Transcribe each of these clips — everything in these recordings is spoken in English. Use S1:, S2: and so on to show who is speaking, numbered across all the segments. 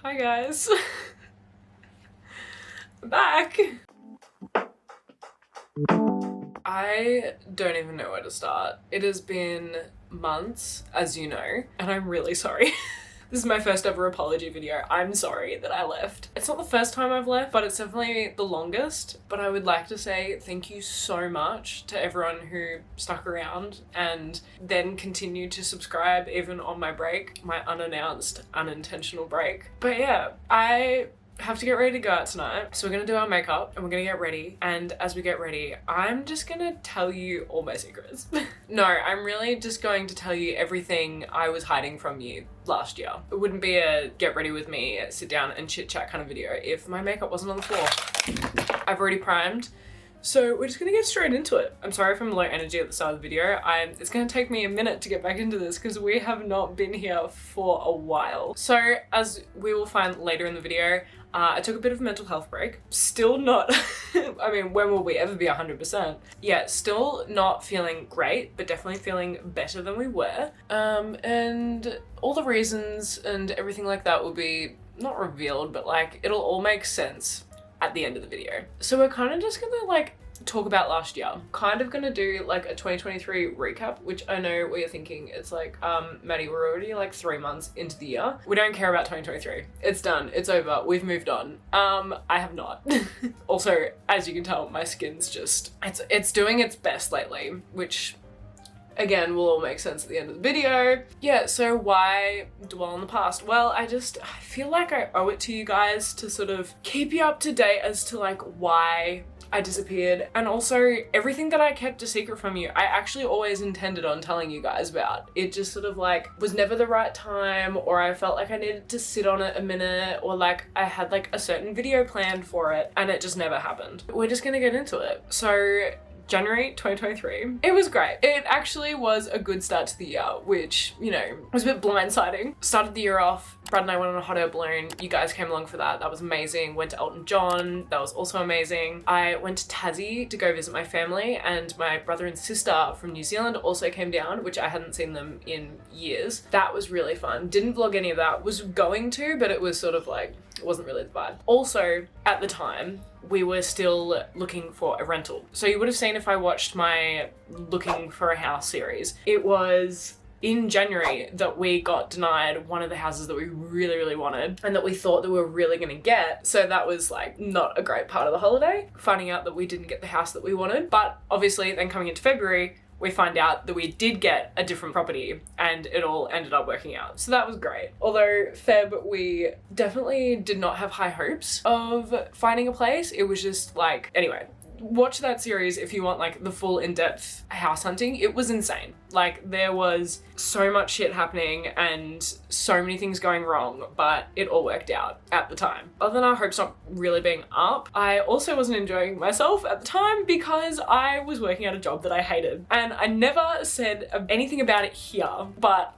S1: Hi guys. I'm back. I don't even know where to start. It has been months, as you know, and I'm really sorry. This is my first ever apology video. I'm sorry that I left. It's not the first time I've left, but it's definitely the longest. But I would like to say thank you so much to everyone who stuck around and then continued to subscribe even on my break, my unannounced, unintentional break. But yeah, I have to get ready to go out tonight. So we're gonna do our makeup and we're gonna get ready. And as we get ready, I'm just gonna tell you all my secrets. No, I'm really just going to tell you everything I was hiding from you last year. It wouldn't be a get ready with me, sit down and chit chat kind of video if my makeup wasn't on the floor. I've already primed. So we're just gonna get straight into it. I'm sorry if I'm low energy at the start of the video. It's gonna take me a minute to get back into this because we have not been here for a while. So as we will find later in the video, I took a bit of a mental health break. Still not, I mean, when will we ever be 100%? Yeah, still not feeling great, but definitely feeling better than we were. And all the reasons and everything like that will be not revealed, but like it'll all make sense at the end of the video. So we're kind of just gonna like talk about last year. Kind of gonna do like a 2023 recap, which I know what you're thinking. It's like, Maddie, we're already like 3 months into the year. We don't care about 2023. It's done, it's over, we've moved on. I have not. Also, as you can tell, my skin's just, it's doing its best lately, which again will all make sense at the end of the video. Yeah, so why dwell on the past? Well, I feel like I owe it to you guys to sort of keep you up to date as to like why I disappeared, and also everything that I kept a secret from you, I actually always intended on telling you guys about. It just sort of like was never the right time, or I felt like I needed to sit on it a minute, or like I had like a certain video planned for it and it just never happened. We're just gonna get into it. So January 2023. It was great. It actually was a good start to the year, which, you know, was a bit blindsiding. Started the year off, Brad and I went on a hot air balloon. You guys came along for that. That was amazing. Went to Elton John. That was also amazing. I went to Tassie to go visit my family, and my brother and sister from New Zealand also came down, which I hadn't seen them in years. That was really fun. Didn't vlog any of that. Was going to, but it was sort of like, it wasn't really the vibe. Also, at the time, we were still looking for a rental. So you would have seen if I watched my looking for a house series, it was in January that we got denied one of the houses that we really, really wanted and that we thought that we were really gonna get. So that was like not a great part of the holiday, finding out that we didn't get the house that we wanted. But obviously then coming into February, we find out that we did get a different property and it all ended up working out. So that was great. Although Feb, we definitely did not have high hopes of finding a place. It was just like, anyway, watch that series if you want like the full in-depth house hunting. It was insane. Like there was so much shit happening and so many things going wrong, but it all worked out at the time. Other than our hopes not really being up, I also wasn't enjoying myself at the time because I was working at a job that I hated. And I never said anything about it here, but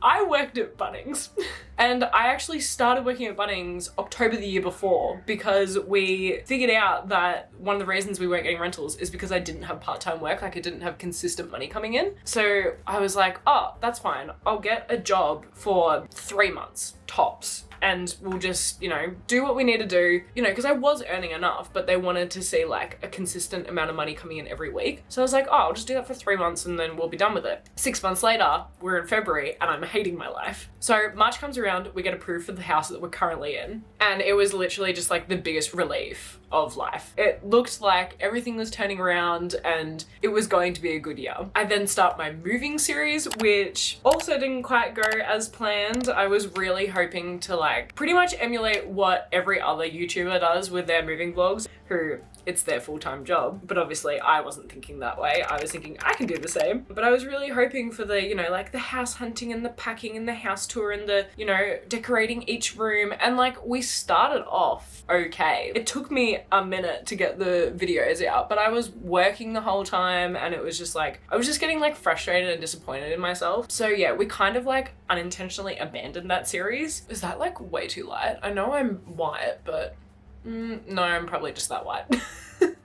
S1: I worked at Bunnings. And I actually started working at Bunnings October the year before because we figured out that one of the reasons we weren't getting rentals is because I didn't have part-time work, like I didn't have consistent money coming in. So I was like, oh, that's fine. I'll get a job for 3 months tops. And we'll just, you know, do what we need to do, you know, because I was earning enough, but they wanted to see like a consistent amount of money coming in every week. So I was like, oh, I'll just do that for 3 months and then we'll be done with it. 6 months later, we're in February and I'm hating my life. So March comes around, we get approved for the house that we're currently in. And it was literally just like the biggest relief of life. It looked like everything was turning around and it was going to be a good year. I then start my moving series, which also didn't quite go as planned. I was really hoping to like pretty much emulate what every other YouTuber does with their moving vlogs, who it's their full-time job. But obviously I wasn't thinking that way. I was thinking I can do the same. But I was really hoping for the, you know, like the house hunting and the packing and the house tour and the, you know, decorating each room. And like we started off okay. It took me a minute to get the videos out, but I was working the whole time and it was just like, I was just getting like frustrated and disappointed in myself. So yeah, we kind of like unintentionally abandoned that series. Is that like way too light? I know I'm white, but no, I'm probably just that white.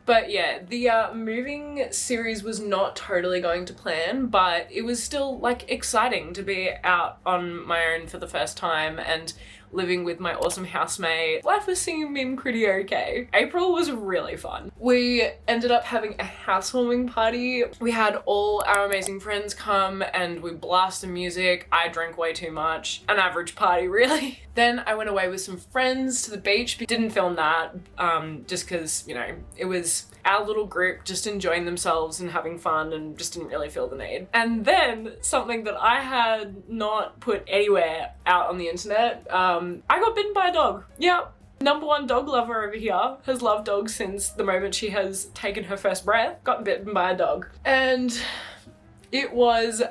S1: But yeah, the moving series was not totally going to plan, but it was still like exciting to be out on my own for the first time. And living with my awesome housemate. Life was seeming pretty okay. April was really fun. We ended up having a housewarming party. We had all our amazing friends come and we blasted music. I drank way too much. An average party, really. Then I went away with some friends to the beach. Didn't film that, just because, you know, it was our little group just enjoying themselves and having fun and just didn't really feel the need. And then something that I had not put anywhere out on the internet, I got bitten by a dog. Yeah. Number one dog lover over here, has loved dogs since the moment she has taken her first breath, got bitten by a dog. And it was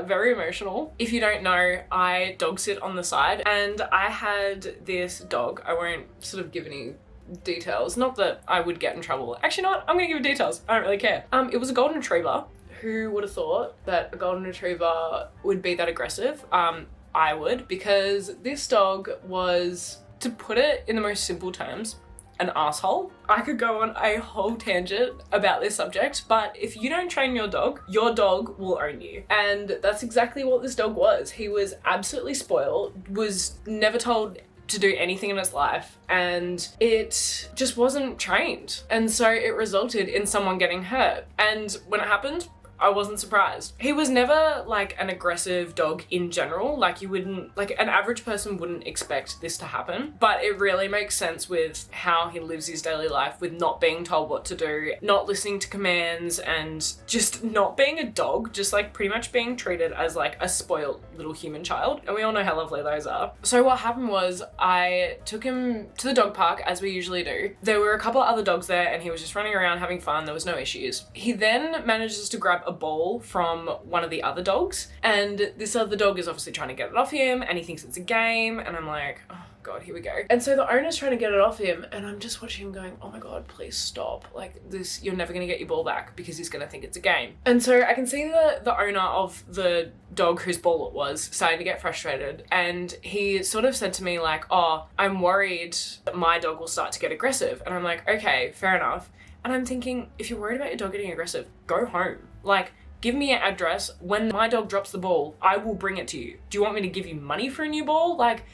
S1: very emotional. If you don't know, I dog sit on the side and I had this dog. I won't sort of give any details, not that I would get in trouble. Actually, not. I'm gonna give you details. I don't really care. It was a golden retriever. Who would have thought that a golden retriever would be that aggressive? I would, because this dog was, to put it in the most simple terms, an asshole. I could go on a whole tangent about this subject, but if you don't train your dog will own you. And that's exactly what this dog was. He was absolutely spoiled, was never told to do anything in its life, and it just wasn't trained. And so it resulted in someone getting hurt. And when it happened, I wasn't surprised. He was never like an aggressive dog in general. Like you wouldn't, like an average person wouldn't expect this to happen, but it really makes sense with how he lives his daily life, with not being told what to do, not listening to commands, and just not being a dog, just like pretty much being treated as like a spoiled little human child. And we all know how lovely those are. So what happened was I took him to the dog park, as we usually do. There were a couple of other dogs there and he was just running around having fun. There was no issues. He then manages to grab a ball from one of the other dogs, and this other dog is obviously trying to get it off him and he thinks it's a game, and I'm like, oh God, here we go. And so the owner's trying to get it off him and I'm just watching him going, oh my God, please stop. Like this, you're never gonna get your ball back because he's gonna think it's a game. And so I can see the owner of the dog whose ball it was starting to get frustrated, and he sort of said to me like, oh, I'm worried that my dog will start to get aggressive. And I'm like, okay, fair enough. And I'm thinking, if you're worried about your dog getting aggressive, go home. Like, give me your address. When my dog drops the ball, I will bring it to you. Do you want me to give you money for a new ball? Like,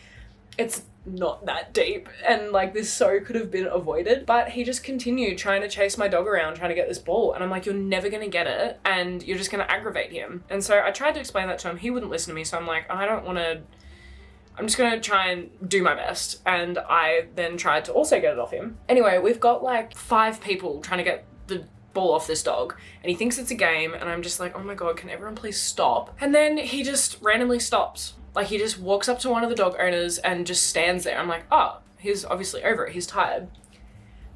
S1: it's not that deep. And like, this so could have been avoided. But he just continued trying to chase my dog around, trying to get this ball. And I'm like, you're never gonna get it, and you're just gonna aggravate him. And so I tried to explain that to him. He wouldn't listen to me. So I'm like, I'm just gonna try and do my best. And I then tried to also get it off him. Anyway, we've got like 5 people trying to get the ball off this dog, and he thinks it's a game, and I'm just like, oh my God, can everyone please stop? And then he just randomly stops. Like he just walks up to one of the dog owners and just stands there. I'm like, oh, he's obviously over it. He's tired.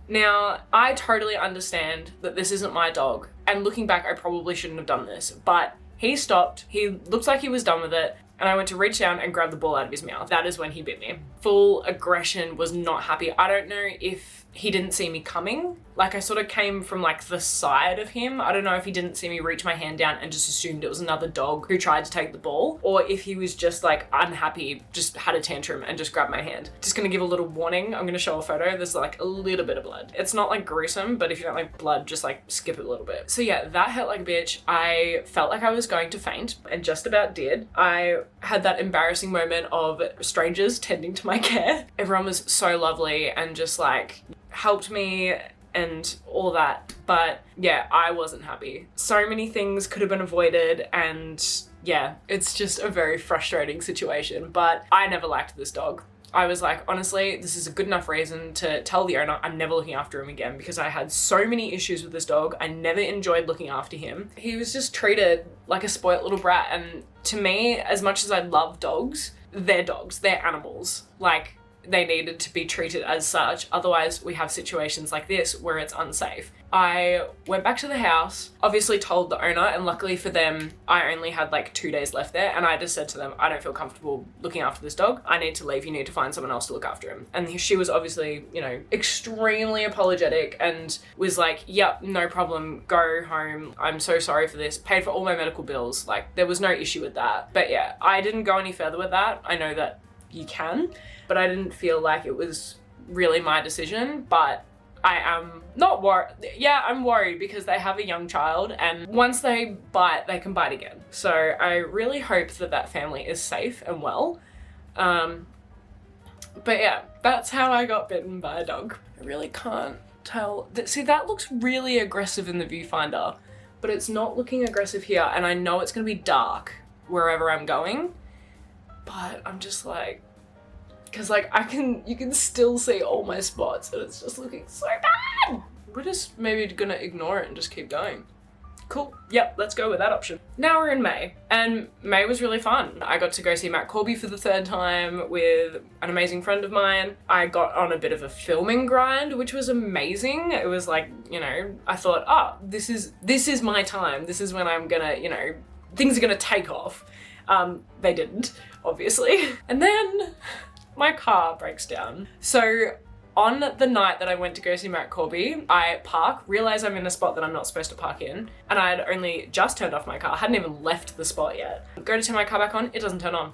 S1: Now, I totally understand that this isn't my dog, and looking back, I probably shouldn't have done this, but he stopped. He looks like he was done with it. And I went to reach down and grab the ball out of his mouth. That is when he bit me. Full aggression, was not happy. I don't know if he didn't see me coming. Like I sort of came from like the side of him. I don't know if he didn't see me reach my hand down and just assumed it was another dog who tried to take the ball, or if he was just like unhappy, just had a tantrum and just grabbed my hand. Just gonna give a little warning. I'm gonna show a photo. There's like a little bit of blood. It's not like gruesome, but if you don't like blood, just like skip it a little bit. So yeah, that hurt like a bitch. I felt like I was going to faint and just about did. I had that embarrassing moment of strangers tending to my care. Everyone was so lovely and just like helped me and all that, but yeah, I wasn't happy. So many things could have been avoided, and yeah, it's just a very frustrating situation, but I never liked this dog. I was like, honestly, this is a good enough reason to tell the owner I'm never looking after him again, because I had so many issues with this dog. I never enjoyed looking after him. He was just treated like a spoilt little brat, and to me, as much as I love dogs, they're animals. Like, they needed to be treated as such. Otherwise, we have situations like this where it's unsafe. I went back to the house, obviously told the owner, and luckily for them, I only had like 2 days left there, and I just said to them, I don't feel comfortable looking after this dog. I need to leave. You need to find someone else to look after him. And she was obviously, you know, extremely apologetic and was like, yep, no problem, go home. I'm so sorry for this. Paid for all my medical bills. Like, there was no issue with that. But yeah, I didn't go any further with that. I know that you can, but I didn't feel like it was really my decision. But I am not worried. Yeah, I'm worried because they have a young child, and once they bite, they can bite again. So I really hope that that family is safe and well. But yeah, that's how I got bitten by a dog. I really can't tell. See, that looks really aggressive in the viewfinder, but it's not looking aggressive here, and I know it's gonna be dark wherever I'm going, but I'm just like, because like you can still see all my spots and it's just looking so bad. We're just maybe gonna ignore it and just keep going. Cool, yep, let's go with that option. Now we're in May, and May was really fun. I got to go see Matt Corby for the 3rd time with an amazing friend of mine. I got on a bit of a filming grind, which was amazing. It was like, you know, I thought, oh, this is my time. This is when I'm gonna, you know, things are gonna take off. They didn't, obviously. And then my car breaks down. So on the night that I went to go see Matt Corby, I park, realize I'm in a spot that I'm not supposed to park in, and I had only just turned off my car, hadn't even left the spot yet. Go to turn my car back on, it doesn't turn on.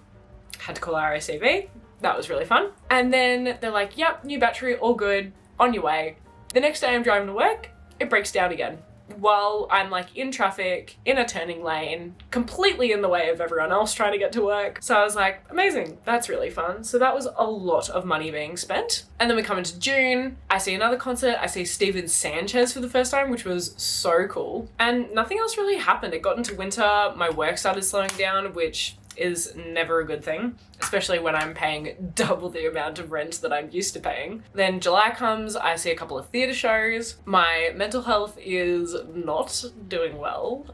S1: Had to call RACV, that was really fun. And then they're like, yep, new battery, all good, on your way. The next day I'm driving to work, it breaks down again. While I'm like in traffic, in a turning lane, completely in the way of everyone else trying to get to work. So I was like, amazing, that's really fun. So that was a lot of money being spent. And then we come into June, I see another concert, I see Steven Sanchez for the first time, which was so cool. And nothing else really happened. It got into winter, my work started slowing down, which is never a good thing, especially when I'm paying double the amount of rent that I'm used to paying. Then July comes, I see a couple of theatre shows. My mental health is not doing well.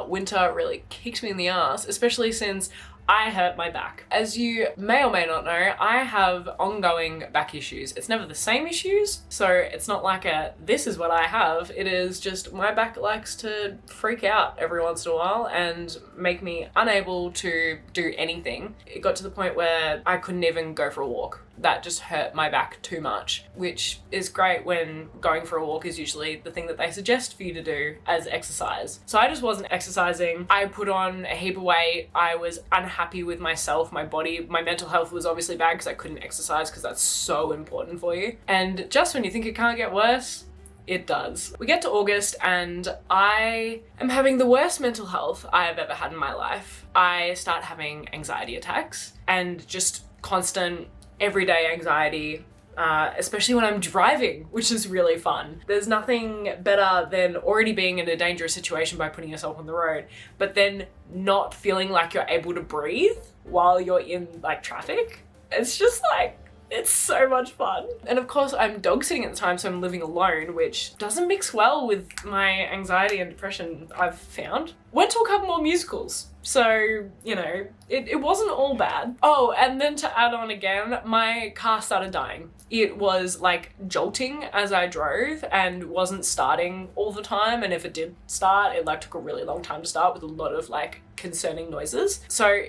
S1: Winter really kicked me in the ass, especially since I hurt my back. As you may or may not know, I have ongoing back issues. It's never the same issues, so it's not like this is what I have. It is just my back likes to freak out every once in a while and make me unable to do anything. It got to the point where I couldn't even go for a walk. That just hurt my back too much, which is great when going for a walk is usually the thing that they suggest for you to do as exercise. So I just wasn't exercising. I put on a heap of weight. I was unhappy with myself, my body. My mental health was obviously bad because I couldn't exercise because that's so important for you. And just when you think it can't get worse, it does. We get to August and I am having the worst mental health I have ever had in my life. I start having anxiety attacks and just constant everyday anxiety, especially when I'm driving, which is really fun. There's nothing better than already being in a dangerous situation by putting yourself on the road, but then not feeling like you're able to breathe while you're in like traffic. It's just like, it's so much fun. And of course I'm dog sitting at the time, so I'm living alone, which doesn't mix well with my anxiety and depression, I've found. Went to a couple more musicals. So, you know, it wasn't all bad. Oh, and then to add on again, my car started dying. It was like jolting as I drove and wasn't starting all the time. And if it did start, it like took a really long time to start with a lot of like concerning noises. So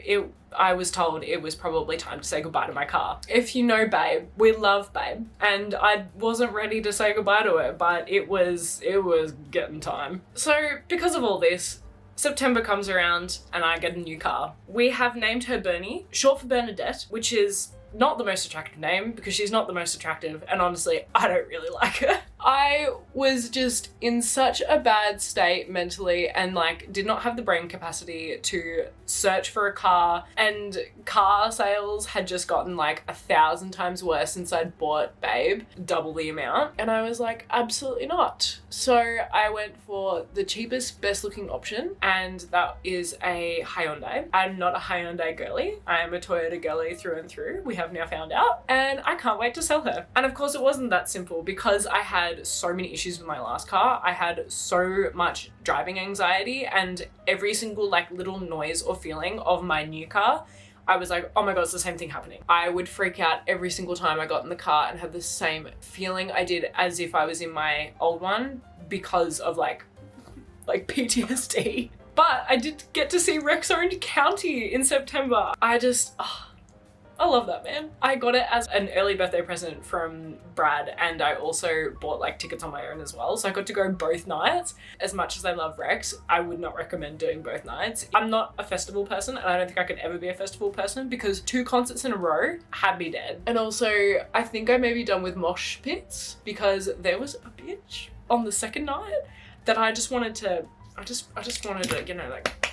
S1: I was told it was probably time to say goodbye to my car. If you know Babe, we love Babe. And I wasn't ready to say goodbye to her, but it was getting time. So because of all this, September comes around and I get a new car. We have named her Bernie, short for Bernadette, which is not the most attractive name because she's not the most attractive, and honestly, I don't really like her. I was just in such a bad state mentally and like did not have the brain capacity to search for a car, and car sales had just gotten like 1,000 times worse since I'd bought Babe, double the amount, and I was like, absolutely not. So I went for the cheapest, best looking option, and that is a Hyundai. I'm not a Hyundai girly. I am a Toyota girly through and through. We have now found out, and I can't wait to sell her. And of course it wasn't that simple because I had so many issues with my last car. I had so much driving anxiety, and every single like little noise or feeling of my new car, I was like, oh my God, it's the same thing happening. I would freak out every single time I got in the car and had the same feeling I did as if I was in my old one because of like PTSD. But I did get to see Rex Orange County in September. I love that, man. I got it as an early birthday present from Brad, and I also bought like tickets on my own as well. So I got to go both nights. As much as I love Rex, I would not recommend doing both nights. I'm not a festival person, and I don't think I could ever be a festival person because 2 concerts in a row had me dead. And also, I think I may be done with mosh pits because there was a bitch on the second night that I just wanted to, you know, like,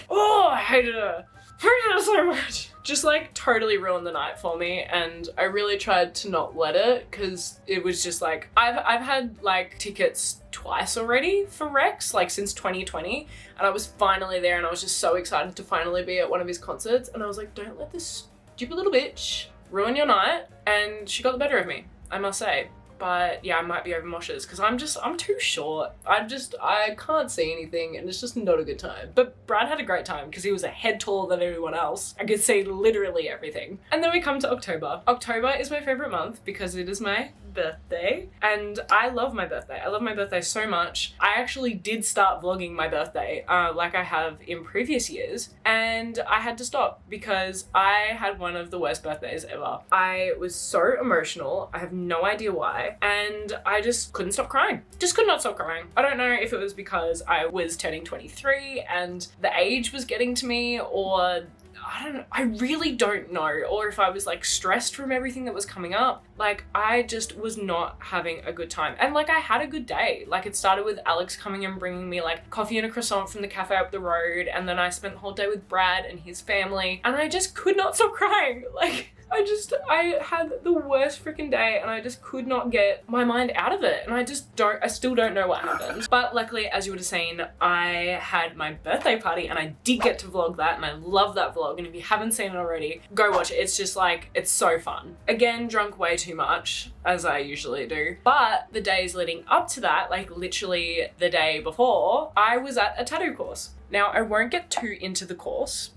S1: oh, I hated her. Hated it so much. Just like totally ruined the night for me, and I really tried to not let it, because it was just like, I've had like tickets twice already for Rex, like since 2020, and I was finally there, and I was just so excited to finally be at one of his concerts, and I was like, don't let this stupid little bitch ruin your night. And she got the better of me, I must say. But yeah, I might be over moshes because I'm too short. I can't see anything, and it's just not a good time. But Brad had a great time because he was a head taller than everyone else. I could see literally everything. And then we come to October. October is my favorite month because it is my birthday, and I love my birthday. I love my birthday so much. I actually did start vlogging my birthday like I have in previous years, and I had to stop because I had one of the worst birthdays ever. I was so emotional. I have no idea why, and I just couldn't stop crying. Just could not stop crying. I don't know if it was because I was turning 23 and the age was getting to me, or I don't know, I really don't know, or if I was like stressed from everything that was coming up. Like, I just was not having a good time. And like, I had a good day. Like, it started with Alex coming and bringing me like coffee and a croissant from the cafe up the road, and then I spent the whole day with Brad and his family, and I just could not stop crying. Like, I had the worst freaking day, and I just could not get my mind out of it, and I still don't know what happened. But luckily, as you would have seen, I had my birthday party, and I did get to vlog that, and I love that vlog, and if you haven't seen it already, go watch it. It's just like, it's so fun. Again, drunk way too much, as I usually do, but the days leading up to that, like literally the day before, I was at a tattoo course. Now, I won't get too into the course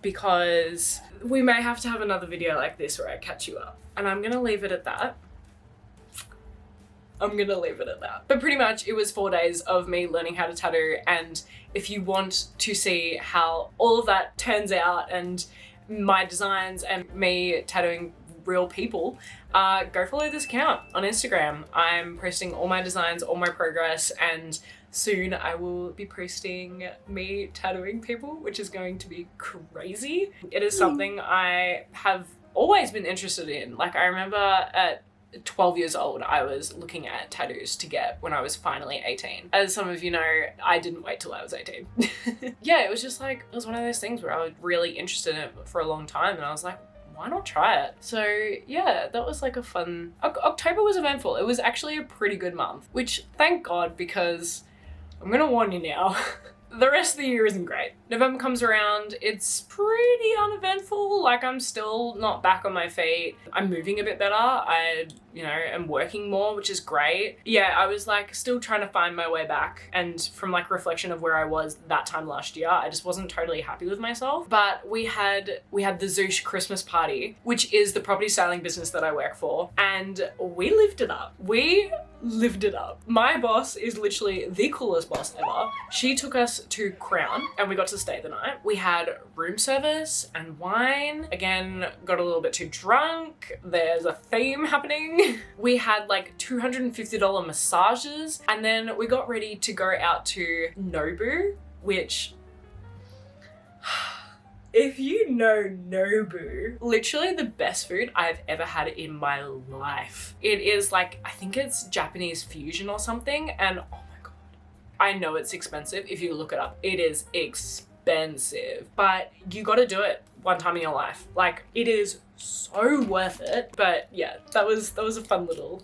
S1: because we may have to have another video like this where I catch you up, and I'm gonna leave it at that. But pretty much it was 4 days of me learning how to tattoo, and if you want to see how all of that turns out and my designs and me tattooing real people, go follow this account on Instagram. I'm posting all my designs, all my progress, and soon I will be posting me tattooing people, which is going to be crazy. It is something I have always been interested in. Like, I remember at 12 years old, I was looking at tattoos to get when I was finally 18. As some of you know, I didn't wait till I was 18. Yeah, it was just like, it was one of those things where I was really interested in it for a long time, and I was like, why not try it? So yeah, that was like a fun... October was eventful. It was actually a pretty good month, which thank God, because I'm gonna warn you now, the rest of the year isn't great. November comes around, it's pretty uneventful. Like, I'm still not back on my feet. I'm moving a bit better. I, am working more, which is great. Yeah, I was like still trying to find my way back. And from like reflection of where I was that time last year, I just wasn't totally happy with myself. But we had the Zoosh Christmas party, which is the property styling business that I work for. And we lived it up. My boss is literally the coolest boss ever. She took us to Crown and we got to stay the night. We had room service and wine. Again, got a little bit too drunk. There's a theme happening. We had like $250 massages, and then we got ready to go out to Nobu, which... If you know Nobu, literally the best food I've ever had in my life. It is like, I think it's Japanese fusion or something, and oh my God. I know it's expensive. If you look it up, it is expensive, but you gotta do it one time in your life. Like, it is so worth it. But yeah, that was a fun little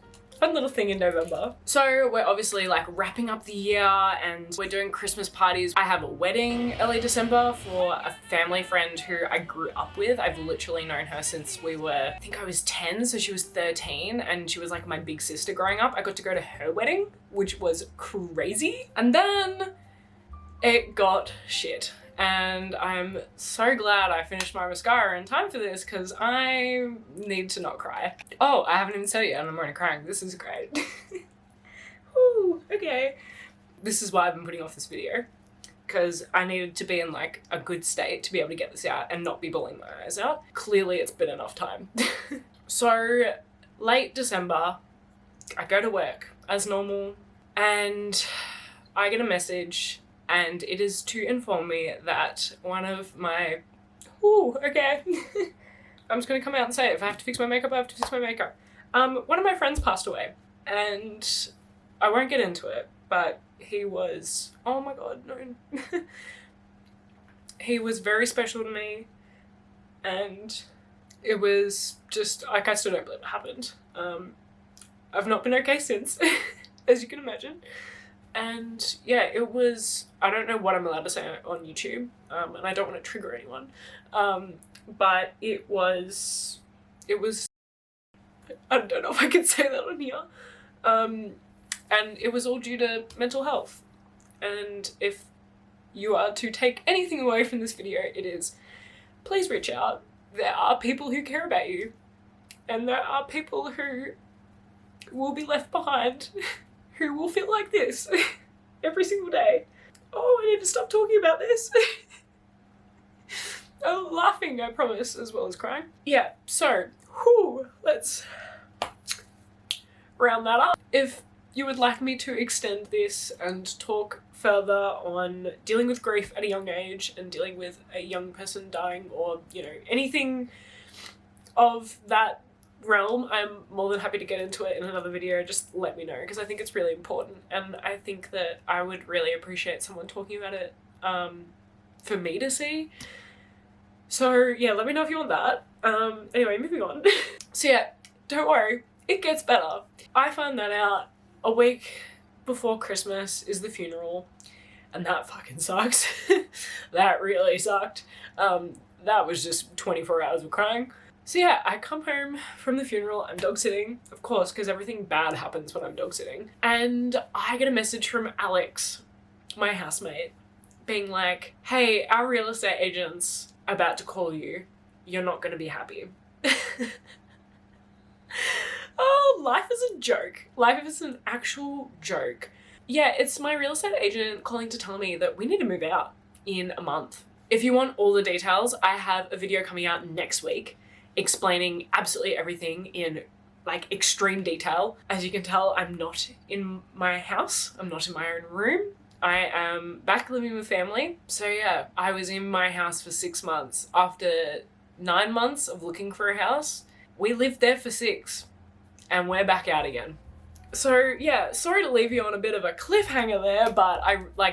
S1: thing in November. So we're obviously like wrapping up the year and we're doing Christmas parties. I have a wedding early December for a family friend who I grew up with. I've literally known her since I think I was 10, so she was 13, and she was like my big sister growing up. I got to go to her wedding, which was crazy. And then it got shit. And I'm so glad I finished my mascara in time for this, because I need to not cry. Oh, I haven't even said it yet and I'm already crying. This is great. Woo, okay. This is why I've been putting off this video, because I needed to be in like a good state to be able to get this out and not be bawling my eyes out. Clearly it's been enough time. So late December, I go to work as normal and I get a message, and it is to inform me that one of my... Ooh, okay. I'm just gonna come out and say it. If I have to fix my makeup, I have to fix my makeup. One of my friends passed away, and I won't get into it, but he was... Oh my God, no. He was very special to me. and it was just, like, I still don't believe it happened. I've not been okay since, as you can imagine. And yeah, it was, I don't know what I'm allowed to say on YouTube, and I don't want to trigger anyone, but it was, I don't know if I can say that on here, and it was all due to mental health. And if you are to take anything away from this video, it is, please reach out. There are people who care about you, and there are people who will be left behind who will feel like this every single day. Oh, I need to stop talking about this. I'm laughing, I promise, as well as crying. Yeah, so, let's round that up. If you would like me to extend this and talk further on dealing with grief at a young age and dealing with a young person dying, or, you know, anything of that realm, I'm more than happy to get into it in another video. Just let me know, because I think it's really important, and I think that I would really appreciate someone talking about it for me to see. So yeah, let me know if you want that. Anyway, moving on. So yeah, don't worry, it gets better. I found that out a week before Christmas is the funeral, and that fucking sucks. That really sucked. That was just 24 hours of crying. So yeah, I come home from the funeral, I'm dog sitting, of course, because everything bad happens when I'm dog sitting. And I get a message from Alex, my housemate, being like, hey, our real estate agent's about to call you. You're not gonna be happy. Oh, life is a joke. Life is an actual joke. Yeah, it's my real estate agent calling to tell me that we need to move out in a month. If you want all the details, I have a video coming out next week explaining absolutely everything in, like, extreme detail. As you can tell, I'm not in my house. I'm not in my own room. I am back living with family. So yeah, I was in my house for 6 months. After 9 months of looking for a house, we lived there for 6, and we're back out again. So yeah, sorry to leave you on a bit of a cliffhanger there, but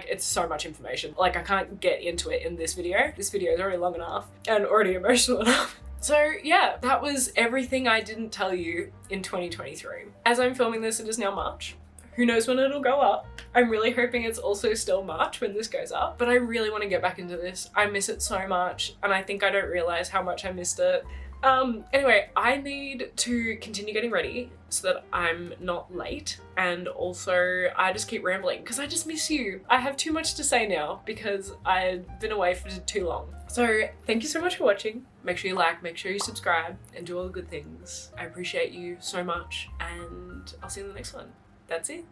S1: it's so much information. Like, I can't get into it in this video. This video is already long enough and already emotional enough. So yeah, that was everything I didn't tell you in 2023. As I'm filming this, it is now March. Who knows when it'll go up? I'm really hoping it's also still March when this goes up, but I really want to get back into this. I miss it so much, and I think I don't realize how much I missed it. Anyway, I need to continue getting ready so that I'm not late, and also I just keep rambling because I just miss you. I have too much to say now because I've been away for too long. So thank you so much for watching. Make sure you like, make sure you subscribe, and do all the good things. I appreciate you so much, and I'll see you in the next one. That's it.